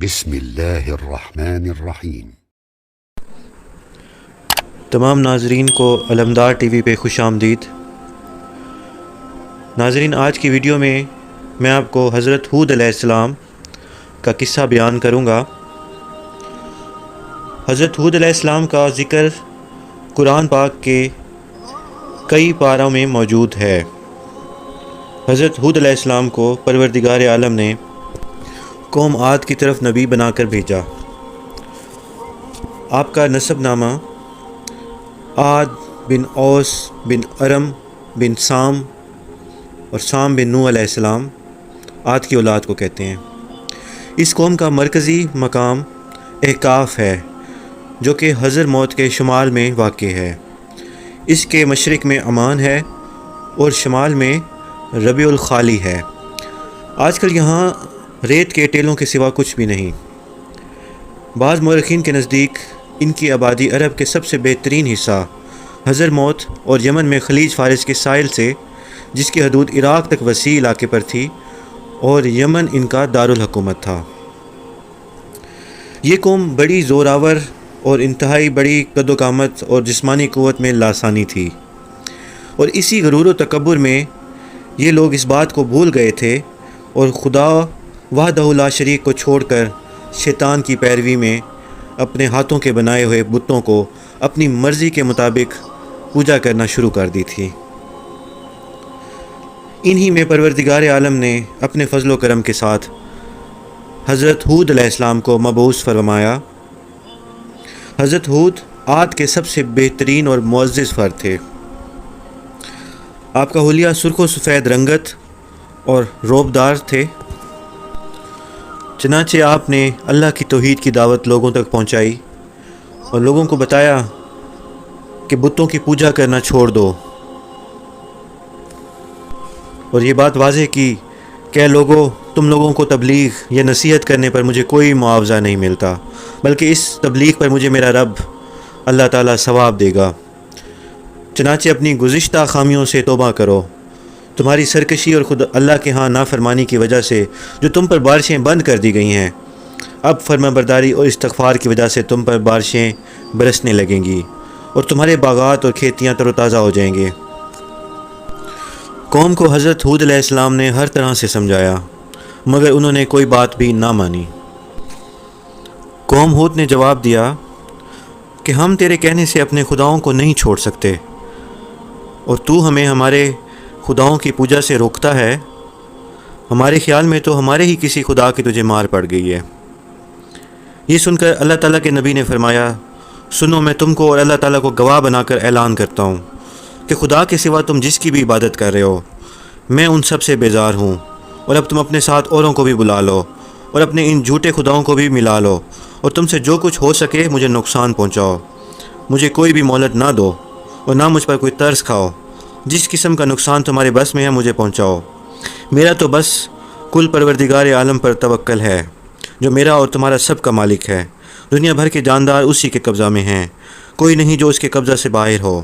بسم اللہ الرحمن الرحیم۔ تمام ناظرین کو علمدار ٹی وی پہ خوش آمدید۔ ناظرین، آج کی ویڈیو میں آپ کو حضرت ہود علیہ السلام کا قصہ بیان کروں گا۔ حضرت ہود علیہ السلام کا ذکر قرآن پاک کے کئی پاروں میں موجود ہے۔ حضرت ہود علیہ السلام کو پروردگار عالم نے قوم عاد کی طرف نبی بنا کر بھیجا۔ آپ کا نسب نامہ عاد بن اوس بن ارم بن سام اور سام بن نوح علیہ السلام عاد کی اولاد کو کہتے ہیں۔ اس قوم کا مرکزی مقام احقاف ہے جو کہ حضر موت کے شمال میں واقع ہے۔ اس کے مشرق میں عمان ہے اور شمال میں ربیع الخالی ہے۔ آج کل یہاں ریت کے ٹیلوں کے سوا کچھ بھی نہیں۔ بعض مورخین کے نزدیک ان کی آبادی عرب کے سب سے بہترین حصہ حضر موت اور یمن میں خلیج فارس کے ساحل سے، جس کی حدود عراق تک وسیع علاقے پر تھی، اور یمن ان کا دارالحکومت تھا۔ یہ قوم بڑی زوراور اور انتہائی بڑی قد و قامت اور جسمانی قوت میں لاسانی تھی، اور اسی غرور و تکبر میں یہ لوگ اس بات کو بھول گئے تھے اور خدا وحدہ لا شریک کو چھوڑ کر شیطان کی پیروی میں اپنے ہاتھوں کے بنائے ہوئے بتوں کو اپنی مرضی کے مطابق پوجا کرنا شروع کر دی تھی۔ انہی میں پروردگار عالم نے اپنے فضل و کرم کے ساتھ حضرت ہود علیہ السلام کو مبعوث فرمایا۔ حضرت ہود عاد کے سب سے بہترین اور معزز فرد تھے۔ آپ کا حلیہ سرخ و سفید رنگت اور روبدار تھے۔ چنانچہ آپ نے اللہ کی توحید کی دعوت لوگوں تک پہنچائی اور لوگوں کو بتایا کہ بتوں کی پوجا کرنا چھوڑ دو، اور یہ بات واضح کی کہ لوگوں، تم لوگوں کو تبلیغ یا نصیحت کرنے پر مجھے کوئی معاوضہ نہیں ملتا، بلکہ اس تبلیغ پر مجھے میرا رب اللہ تعالیٰ ثواب دے گا۔ چنانچہ اپنی گزشتہ خامیوں سے توبہ کرو۔ تمہاری سرکشی اور خود اللہ کے ہاں نافرمانی کی وجہ سے جو تم پر بارشیں بند کر دی گئی ہیں، اب فرما برداری اور استغفار کی وجہ سے تم پر بارشیں برسنے لگیں گی اور تمہارے باغات اور کھیتیاں تر و تازہ ہو جائیں گے۔ قوم کو حضرت ہود علیہ السلام نے ہر طرح سے سمجھایا، مگر انہوں نے کوئی بات بھی نہ مانی۔ قوم ہود نے جواب دیا کہ ہم تیرے کہنے سے اپنے خداؤں کو نہیں چھوڑ سکتے، اور تو ہمیں ہمارے خداؤں کی پوجا سے روکتا ہے۔ ہمارے خیال میں تو ہمارے ہی کسی خدا کی تجھے مار پڑ گئی ہے۔ یہ سن کر اللہ تعالیٰ کے نبی نے فرمایا، سنو، میں تم کو اور اللہ تعالیٰ کو گواہ بنا کر اعلان کرتا ہوں کہ خدا کے سوا تم جس کی بھی عبادت کر رہے ہو، میں ان سب سے بیزار ہوں، اور اب تم اپنے ساتھ اوروں کو بھی بلا لو اور اپنے ان جھوٹے خداؤں کو بھی ملا لو، اور تم سے جو کچھ ہو سکے مجھے نقصان پہنچاؤ۔ مجھے کوئی بھی مہلت نہ دو اور نہ مجھ پر کوئی ترس کھاؤ۔ جس قسم کا نقصان تمہارے بس میں ہے مجھے پہنچاؤ۔ میرا تو بس کل پروردگار عالم پر توکل ہے جو میرا اور تمہارا سب کا مالک ہے۔ دنیا بھر کے جاندار اسی کے قبضہ میں ہیں، کوئی نہیں جو اس کے قبضہ سے باہر ہو۔